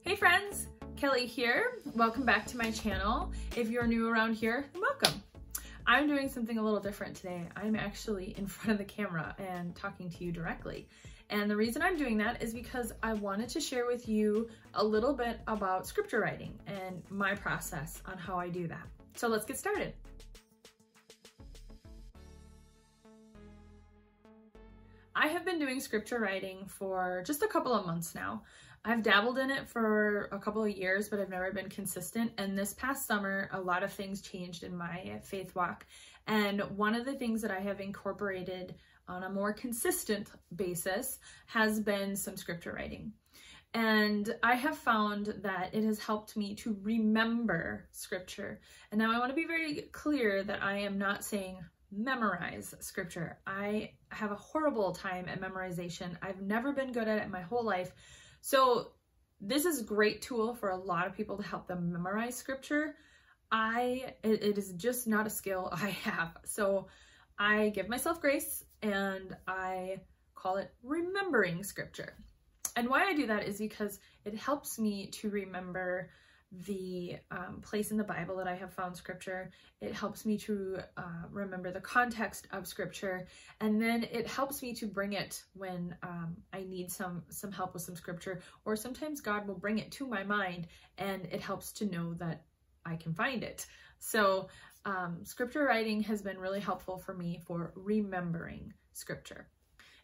Hey friends, Kelly here. Welcome back to my channel. If you're new around here, welcome. I'm doing something a little different today. I'm actually in front of the camera and talking to you directly. And the reason I'm doing that is because I wanted to share with you a little bit about scripture writing and my process on how I do that. So let's get started. I have been doing scripture writing for just a couple of months now. I've dabbled in it for a couple of years, but I've never been consistent. And this past summer, a lot of things changed in my faith walk. And one of the things that I have incorporated on a more consistent basis has been some scripture writing. And I have found that it has helped me to remember scripture. And now I want to be very clear that I am not saying memorize scripture. I have a horrible time at memorization. I've never been good at it my whole life. So this is a great tool for a lot of people to help them memorize scripture. It is just not a skill I have. So I give myself grace and I call it remembering scripture. And why I do that is because it helps me to remember the place in the Bible that I have found scripture. It helps me to remember the context of scripture, and then it helps me to bring it when I need some help with some scripture, or sometimes God will bring it to my mind and it helps to know that I can find it. So scripture writing has been really helpful for me for remembering scripture.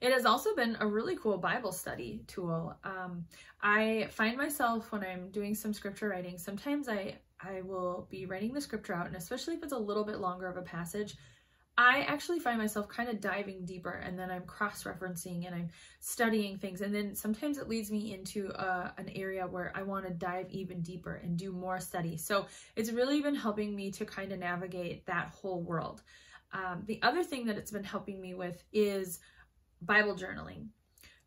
It has also been a really cool Bible study tool. I find myself when I'm doing some scripture writing, sometimes I will be writing the scripture out, and especially if it's a little bit longer of a passage, I actually find myself kind of diving deeper, and then I'm cross-referencing and I'm studying things, and then sometimes it leads me into an area where I want to dive even deeper and do more study. So it's really been helping me to kind of navigate that whole world. The other thing that it's been helping me with is Bible journaling.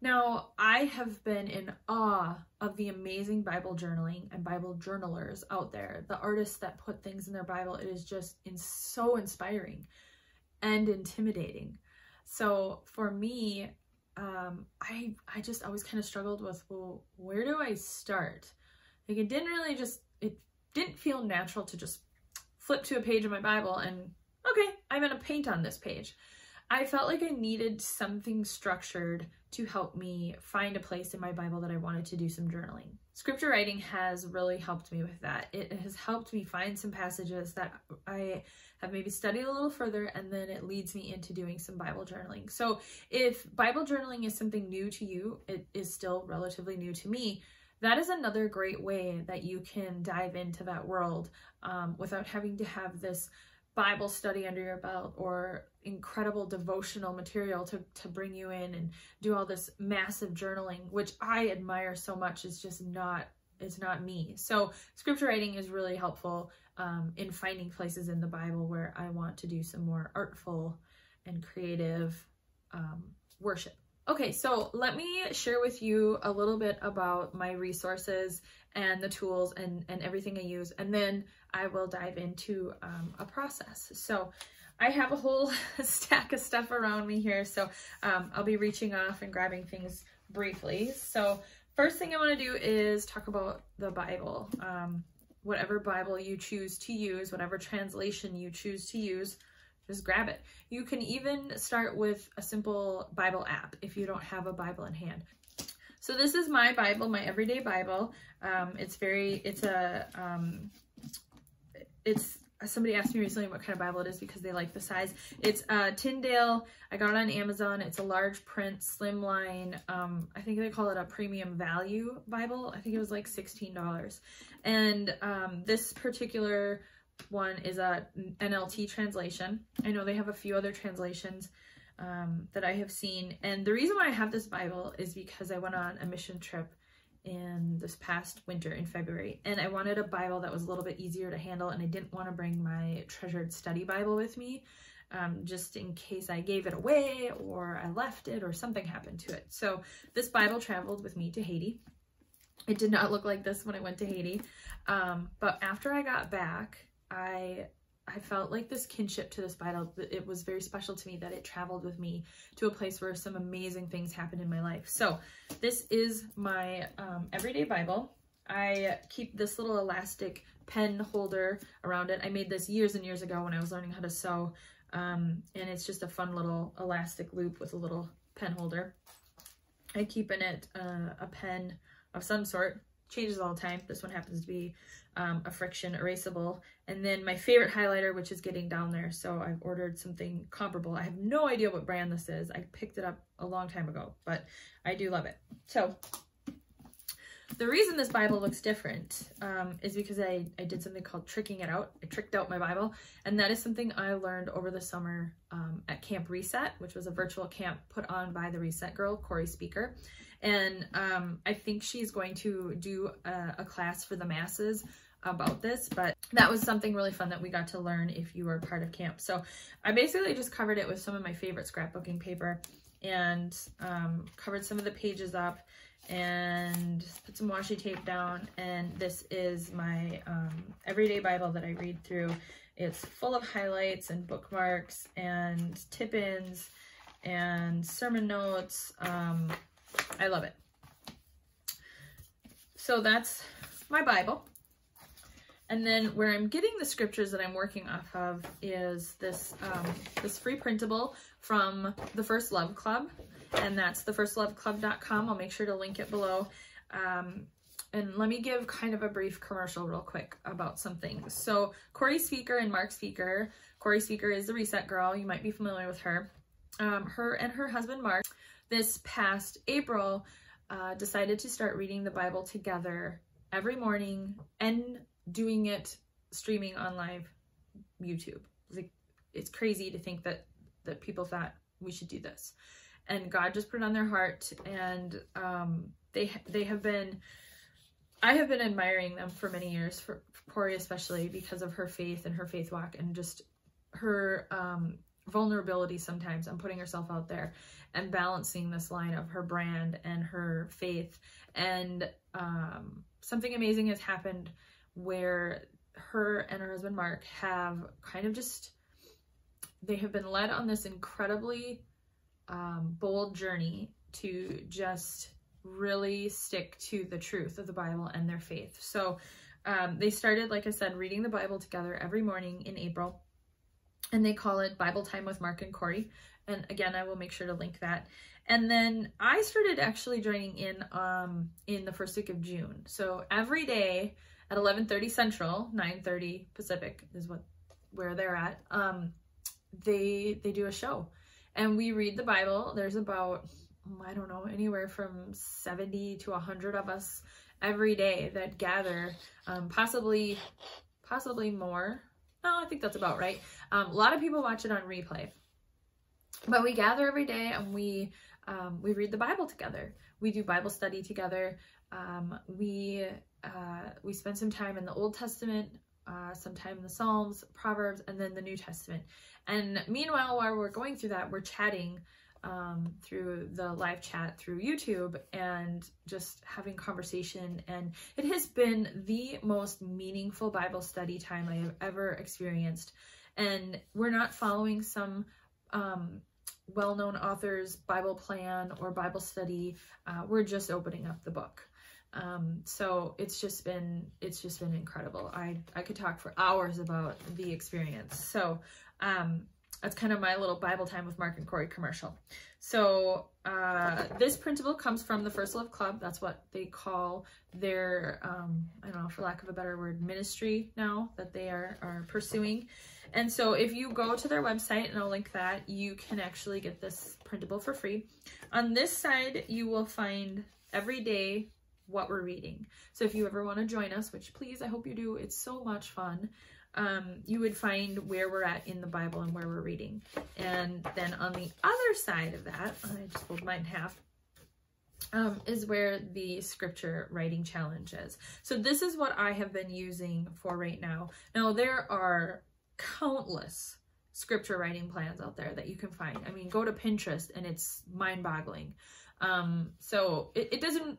Now, I have been in awe of the amazing Bible journaling and Bible journalers out there, the artists that put things in their Bible. It is just so inspiring and intimidating. So for me, I just always kind of struggled with, well, where do I start? Like it didn't feel natural to just flip to a page of my Bible and, okay, I'm going to paint on this page. I felt like I needed something structured to help me find a place in my Bible that I wanted to do some journaling. Scripture writing has really helped me with that. It has helped me find some passages that I have maybe studied a little further, and then it leads me into doing some Bible journaling. So if Bible journaling is something new to you, it is still relatively new to me, that is another great way that you can dive into that world without having to have this Bible study under your belt or incredible devotional material to bring you in and do all this massive journaling, which I admire so much. It's not me. So scripture writing is really helpful in finding places in the Bible where I want to do some more artful and creative worship. Okay, so let me share with you a little bit about my resources and the tools and everything I use, and then I will dive into a process. So I have a whole stack of stuff around me here, so I'll be reaching off and grabbing things briefly. So first thing I want to do is talk about the Bible. Whatever Bible you choose to use, whatever translation you choose to use, just grab it. You can even start with a simple Bible app if you don't have a Bible in hand. So this is my Bible, my everyday Bible. Somebody asked me recently what kind of Bible it is because they like the size. It's Tyndale. I got it on Amazon. It's a large print, slimline. I think they call it a premium value Bible. I think it was like $16. And this particular one is a NLT translation. I know they have a few other translations that I have seen. And the reason why I have this Bible is because I went on a mission trip in this past winter in February, and I wanted a Bible that was a little bit easier to handle, and I didn't want to bring my treasured study Bible with me just in case I gave it away or I left it or something happened to it. So this Bible traveled with me to Haiti. It did not look like this when I went to Haiti, but after I got back, I felt like this kinship to this Bible. It was very special to me that it traveled with me to a place where some amazing things happened in my life. So this is my everyday Bible. I keep this little elastic pen holder around it. I made this years and years ago when I was learning how to sew. And it's just a fun little elastic loop with a little pen holder. I keep in it a pen of some sort, changes all the time. This one happens to be a friction erasable. And then my favorite highlighter, which is getting down there. So I've ordered something comparable. I have no idea what brand this is. I picked it up a long time ago, but I do love it. So the reason this Bible looks different is because I did something called tricking it out. I tricked out my Bible, and that is something I learned over the summer at Camp Reset, which was a virtual camp put on by the Reset girl, Corey Speaker. And I think she's going to do a class for the masses about this, but that was something really fun that we got to learn if you were part of camp. So I basically just covered it with some of my favorite scrapbooking paper and covered some of the pages up and put some washi tape down. And this is my everyday Bible that I read through. It's full of highlights and bookmarks and tip-ins and sermon notes. I love it. So that's my Bible. And then where I'm getting the scriptures that I'm working off of is this this free printable from the First Love Club, and that's thefirstloveclub.com. I'll make sure to link it below. And let me give kind of a brief commercial real quick about something. So Corey Speaker and Mark Speaker. Corey Speaker is the Reset girl. You might be familiar with her. Her and her husband Mark, this past April, decided to start reading the Bible together every morning and doing it streaming on live YouTube. It's crazy to think that people thought we should do this, and God just put it on their heart. And they have been, I have been admiring them for many years, for Corey especially, because of her faith and her faith walk and just her vulnerability sometimes on putting herself out there and balancing this line of her brand and her faith. And something amazing has happened where her and her husband Mark have kind of just, they have been led on this incredibly bold journey to just really stick to the truth of the Bible and their faith. So they started, like I said, reading the Bible together every morning in April, and they call it Bible Time with Mark and Corey. And again, I will make sure to link that. And then I started actually joining in the first week of June. So every day at 11:30 Central, 9:30 Pacific is where they're at. They do a show, and we read the Bible. There's about, I don't know, anywhere from 70 to 100 of us every day that gather, possibly more. No, I think that's about right. A lot of people watch it on replay, but we gather every day and we read the Bible together. We do Bible study together. We spend some time in the Old Testament, some time in the Psalms, Proverbs, and then the New Testament. And meanwhile, while we're going through that, we're chatting through the live chat through YouTube and just having conversation. And it has been the most meaningful Bible study time I have ever experienced. And we're not following some well-known author's Bible plan or Bible study. We're just opening up the book. So it's just been incredible. I could talk for hours about the experience. So that's kind of my little Bible Time with Mark and Corey commercial. So this printable comes from the First Love Club. That's what they call their, I don't know, for lack of a better word, ministry now that they are pursuing. And so if you go to their website, and I'll link that, you can actually get this printable for free. On this side, you will find every day what we're reading. So if you ever want to join us, which please, I hope you do, it's so much fun. You would find where we're at in the Bible and where we're reading. And then on the other side of that, I just fold mine in half, is where the scripture writing challenge is. So this is what I have been using for right now. Now there are countless scripture writing plans out there that you can find. I mean, go to Pinterest and it's mind-boggling. So it doesn't,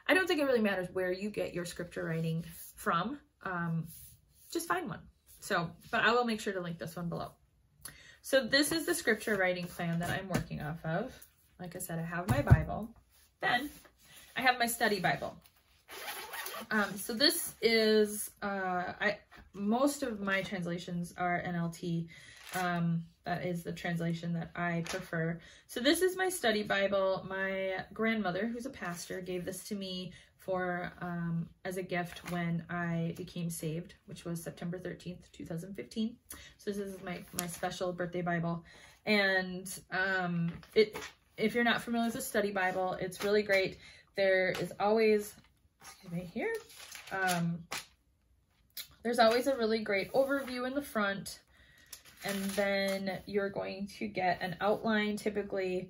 I don't think it really matters where you get your scripture writing from. Just find one. So, but I will make sure to link this one below. So this is the scripture writing plan that I'm working off of. Like I said, I have my Bible. Then I have my study Bible. So this is, most of my translations are NLT. That is the translation that I prefer. So this is my study Bible. My grandmother, who's a pastor, gave this to me for as a gift when I became saved, which was September 13th, 2015. So this is my special birthday Bible. And if you're not familiar with the study Bible, it's really great. There is always, excuse me, here, there's always a really great overview in the front, and then you're going to get an outline typically,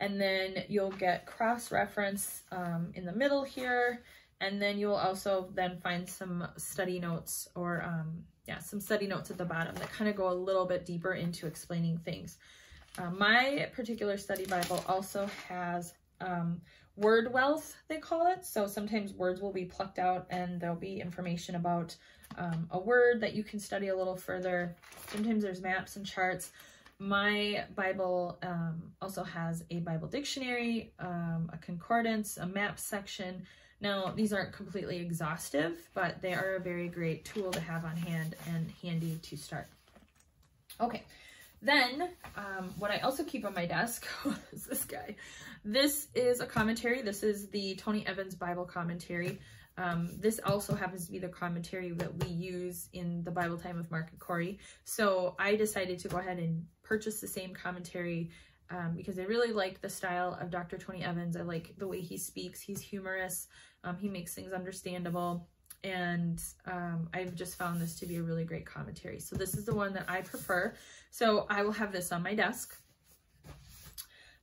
and then you'll get cross-reference in the middle here, and then you'll also then find some study notes, or some study notes at the bottom that kind of go a little bit deeper into explaining things. My particular study Bible also has word wealth, they call it. So sometimes words will be plucked out and there'll be information about a word that you can study a little further. Sometimes there's maps and charts. My Bible also has a Bible dictionary, a concordance, a map section. Now, these aren't completely exhaustive, but they are a very great tool to have on hand and handy to start. Okay. Then, what I also keep on my desk is this guy. This is a commentary. This is the Tony Evans Bible commentary. This also happens to be the commentary that we use in the Bible Time with Mark and Corey. So I decided to go ahead and purchase the same commentary because I really like the style of Dr. Tony Evans. I like the way he speaks. He's humorous. He makes things understandable. And I've just found this to be a really great commentary. So this is the one that I prefer. So I will have this on my desk.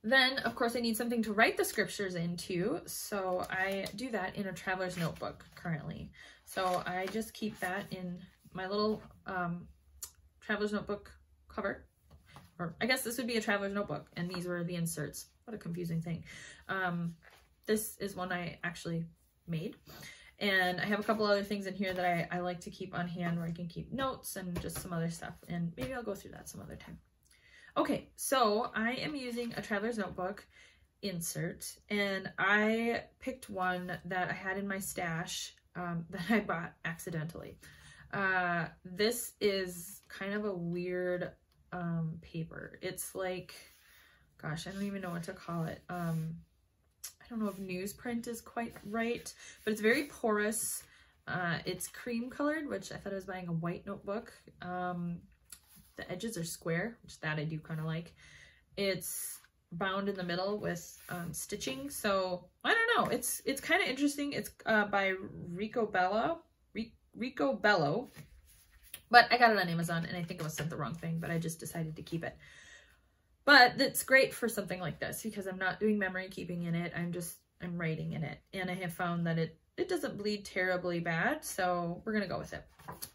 Then, of course, I need something to write the scriptures into. So I do that in a traveler's notebook currently. So I just keep that in my little traveler's notebook cover. Or I guess this would be a traveler's notebook. And these were the inserts. What a confusing thing. This is one I actually made. And I have a couple other things in here that I like to keep on hand where I can keep notes and just some other stuff. And maybe I'll go through that some other time. Okay, so I am using a traveler's notebook insert. And I picked one that I had in my stash that I bought accidentally. This is kind of a weird paper. It's like, gosh, I don't even know what to call it. I don't know if newsprint is quite right, but it's very porous. It's cream colored, which I thought I was buying a white notebook. The edges are square, which that I do kind of like. It's bound in the middle with stitching. So I don't know. It's kind of interesting. It's by Rico Bello, but I got it on Amazon and I think it was sent the wrong thing, but I just decided to keep it. But it's great for something like this because I'm not doing memory keeping in it. I'm writing in it. And I have found that it doesn't bleed terribly bad. So we're going to go with it.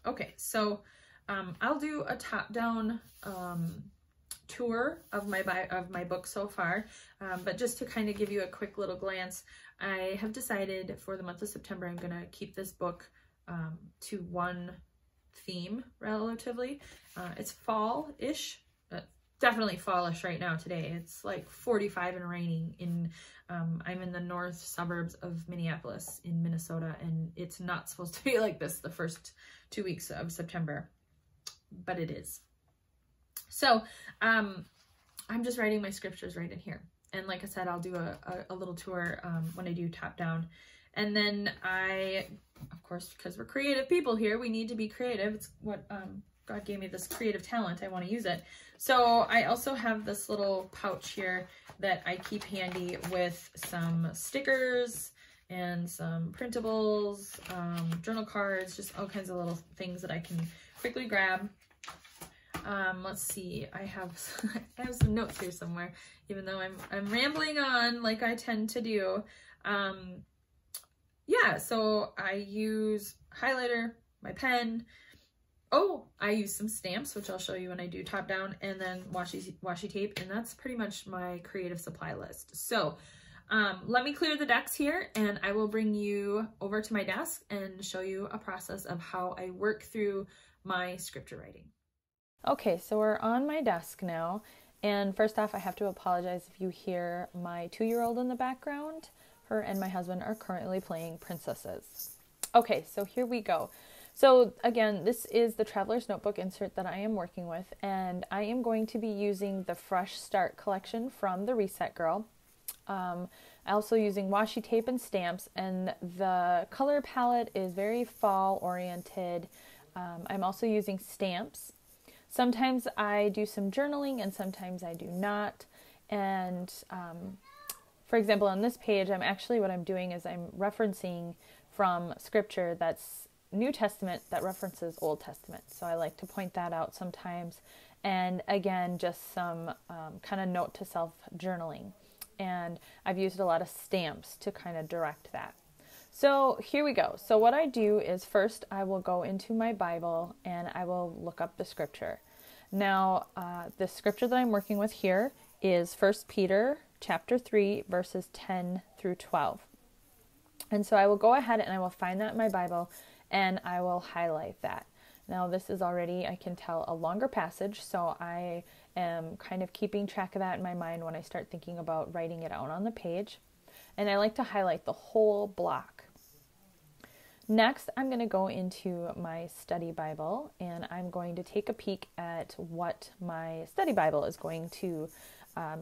Okay. So I'll do a top-down tour of my book so far. But just to kind of give you a quick little glance, I have decided for the month of September, I'm going to keep this book to one theme relatively. It's fall-ish. Definitely fallish right now today. It's like 45 and raining in I'm in the north suburbs of Minneapolis in Minnesota, and it's not supposed to be like this the first 2 weeks of September, but it is. So I'm just writing my scriptures right in here, and like I said, I'll do a little tour when I do top down. And then of course, because we're creative people here, we need to be creative. It's what God gave me, this creative talent. I want to use it. So I also have this little pouch here that I keep handy with some stickers and some printables, journal cards, just all kinds of little things that I can quickly grab. Let's see, I have some notes here somewhere, even though I'm rambling on like I tend to do. Yeah, so I use highlighter, my pen. Oh, I use some stamps, which I'll show you when I do top down, and then washi tape, and that's pretty much my creative supply list. So let me clear the decks here, and I will bring you over to my desk and show you a process of how I work through my scripture writing. Okay, so we're on my desk now, and first off, I have to apologize if you hear my 2-year-old in the background. Her and my husband are currently playing princesses. Okay, so here we go. So again, this is the Traveler's Notebook insert that I am working with, and I am going to be using the Fresh Start collection from the Reset Girl. I'm also using washi tape and stamps, and the color palette is very fall oriented. I'm also using stamps. Sometimes I do some journaling and sometimes I do not. And for example, on this page, what I'm doing is I'm referencing from scripture that's New Testament that references Old Testament. So I like to point that out sometimes. And again, just some kind of note to self journaling. And I've used a lot of stamps to kind of direct that. So here we go. So what I do is first I will go into my Bible and I will look up the scripture. Now, the scripture that I'm working with here is 1 Peter chapter 3, verses 10 through 12. And so I will go ahead and I will find that in my Bible and I will highlight that. Now this is already, I can tell, a longer passage, so I am kind of keeping track of that in my mind when I start thinking about writing it out on the page. And I like to highlight the whole block. Next, I'm going to go into my study Bible and I'm going to take a peek at what my study Bible is going to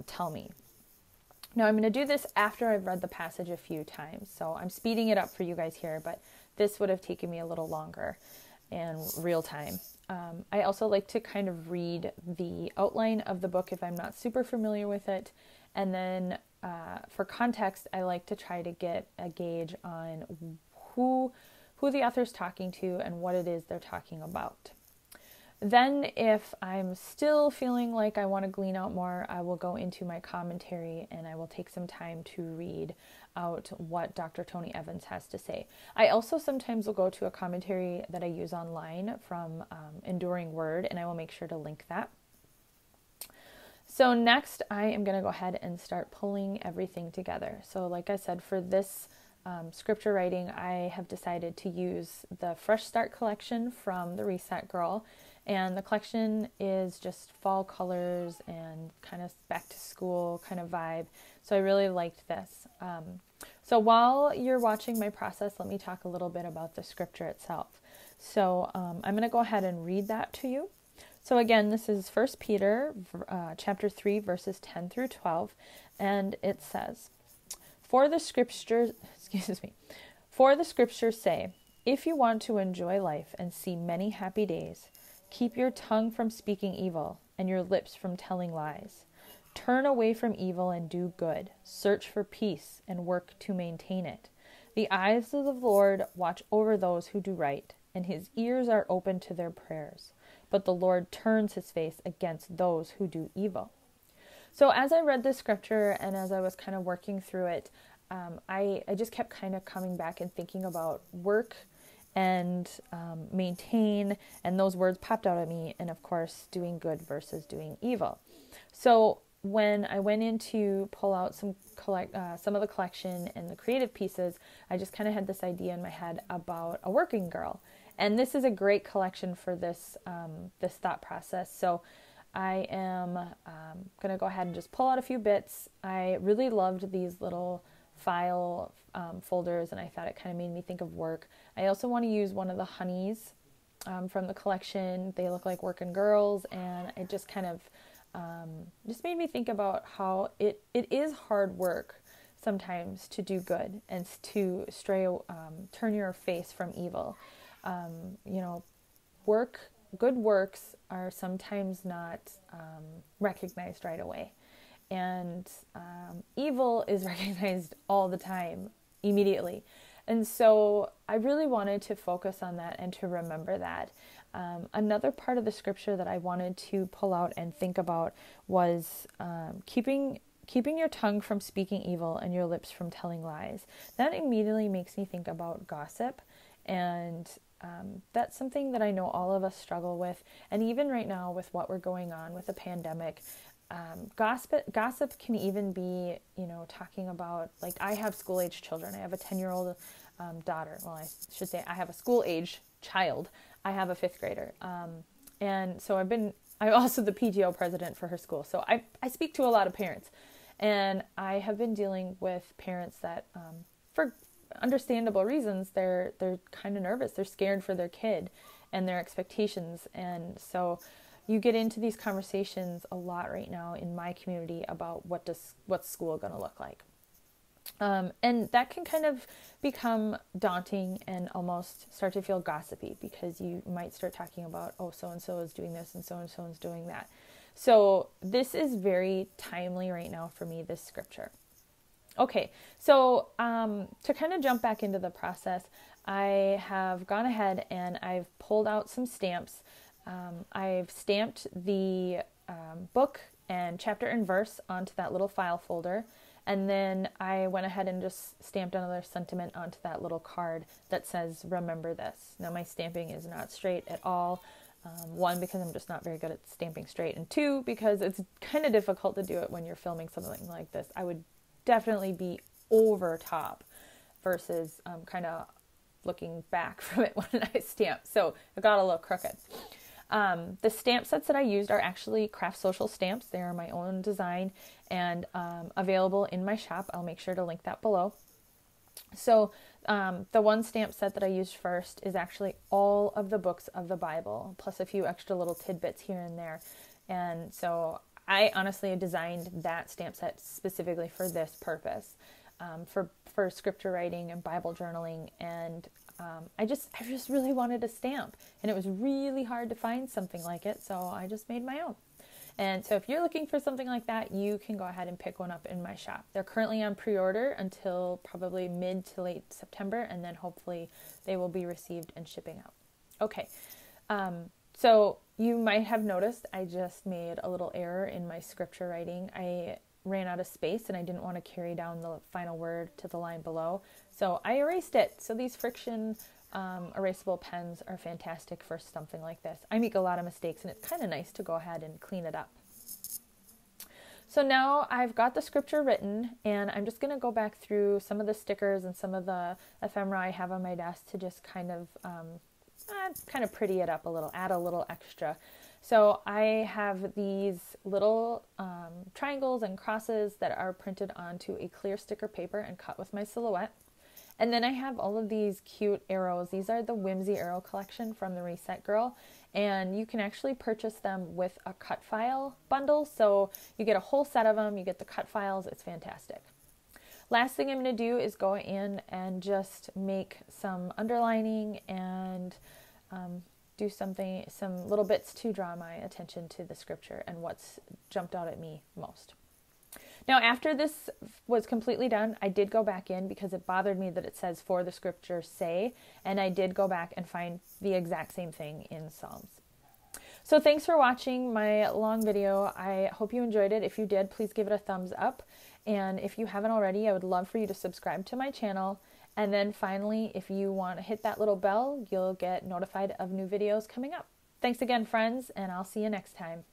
tell me. Now I'm going to do this after I've read the passage a few times, so I'm speeding it up for you guys here, but this would have taken me a little longer in real time. I also like to kind of read the outline of the book if I'm not super familiar with it, and then for context, I like to try to get a gauge on who the author's talking to and what it is they're talking about. Then if I'm still feeling like I want to glean out more, I will go into my commentary and I will take some time to read out what Dr. Tony Evans has to say. I also sometimes will go to a commentary that I use online from Enduring Word, and I will make sure to link that. So next, I am going to go ahead and start pulling everything together. So like I said, for this scripture writing, I have decided to use the Fresh Start collection from the Reset Girl. And the collection is just fall colors and kind of back to school kind of vibe. So I really liked this. So while you're watching my process, let me talk a little bit about the scripture itself. So I'm going to go ahead and read that to you. So again, this is 1 Peter chapter 3, verses 10 through 12. And it says, For the scriptures say, if you want to enjoy life and see many happy days, keep your tongue from speaking evil and your lips from telling lies. Turn away from evil and do good. Search for peace and work to maintain it. The eyes of the Lord watch over those who do right, and his ears are open to their prayers. But the Lord turns his face against those who do evil. So as I read this scripture and as I was kind of working through it, I just kept kind of coming back and thinking about work and maintain, and those words popped out at me, and of course doing good versus doing evil. So when I went in to pull out some of the collection and the creative pieces, I just kind of had this idea in my head about a working girl, and this is a great collection for this this thought process. So I am going to go ahead and just pull out a few bits. I really loved these little file folders, and I thought it kind of made me think of work. I also want to use one of the honeys from the collection. They look like working girls, and it just kind of just made me think about how it is hard work sometimes to do good and to turn your face from evil. Good works are sometimes not recognized right away. And evil is recognized all the time, immediately. And so I really wanted to focus on that and to remember that. Another part of the scripture that I wanted to pull out and think about was keeping your tongue from speaking evil and your lips from telling lies. That immediately makes me think about gossip, and that's something that I know all of us struggle with. And even right now with what we're going on with the pandemic, gossip can even be, talking about, like, I have school-age children. I have a 10-year-old daughter. Well, I should say I have a school-age child. I have a 5th grader. And so I'm also the PTO president for her school. So I speak to a lot of parents, and I have been dealing with parents that, for understandable reasons, they're kind of nervous. They're scared for their kid and their expectations. And so you get into these conversations a lot right now in my community about what's school going to look like. And that can kind of become daunting and almost start to feel gossipy, because you might start talking about, oh, so-and-so is doing this and so-and-so is doing that. So this is very timely right now for me, this scripture. Okay, so to kind of jump back into the process, I have gone ahead and I've pulled out some stamps. I've stamped the book and chapter and verse onto that little file folder. And then I went ahead and just stamped another sentiment onto that little card that says, remember this. Now my stamping is not straight at all. One, because I'm just not very good at stamping straight. And two, because it's kind of difficult to do it when you're filming something like this. I would definitely be over top versus kind of looking back from it when I stamp. So it got a little crooked. The stamp sets that I used are actually XOXo stamps. They are my own design and available in my shop. I'll make sure to link that below. So the one stamp set that I used first is actually all of the books of the Bible, plus a few extra little tidbits here and there. And so I honestly designed that stamp set specifically for this purpose, for scripture writing and Bible journaling. And I just really wanted a stamp, and it was really hard to find something like it, so I just made my own. And so if you're looking for something like that, you can go ahead and pick one up in my shop. They're currently on pre-order until probably mid to late September, and then hopefully they will be received and shipping out. Okay, so you might have noticed I just made a little error in my scripture writing. I ran out of space and I didn't want to carry down the final word to the line below, so I erased it. So these friction erasable pens are fantastic for something like this. I make a lot of mistakes, and it's kind of nice to go ahead and clean it up. So now I've got the scripture written, and I'm just going to go back through some of the stickers and some of the ephemera I have on my desk to just kind of pretty it up a little, add a little extra. So I have these little triangles and crosses that are printed onto a clear sticker paper and cut with my Silhouette. And then I have all of these cute arrows. These are the Whimsy Arrow collection from the Reset Girl. And you can actually purchase them with a cut file bundle. So you get a whole set of them. You get the cut files. It's fantastic. Last thing I'm going to do is go in and just make some underlining and do some little bits to draw my attention to the scripture and what's jumped out at me most. Now, after this was completely done, I did go back in because it bothered me that it says for the scripture say, and I did go back and find the exact same thing in Psalms. So thanks for watching my long video. I hope you enjoyed it. If you did, please give it a thumbs up. And if you haven't already, I would love for you to subscribe to my channel. And then finally, if you want to hit that little bell, you'll get notified of new videos coming up. Thanks again, friends, and I'll see you next time.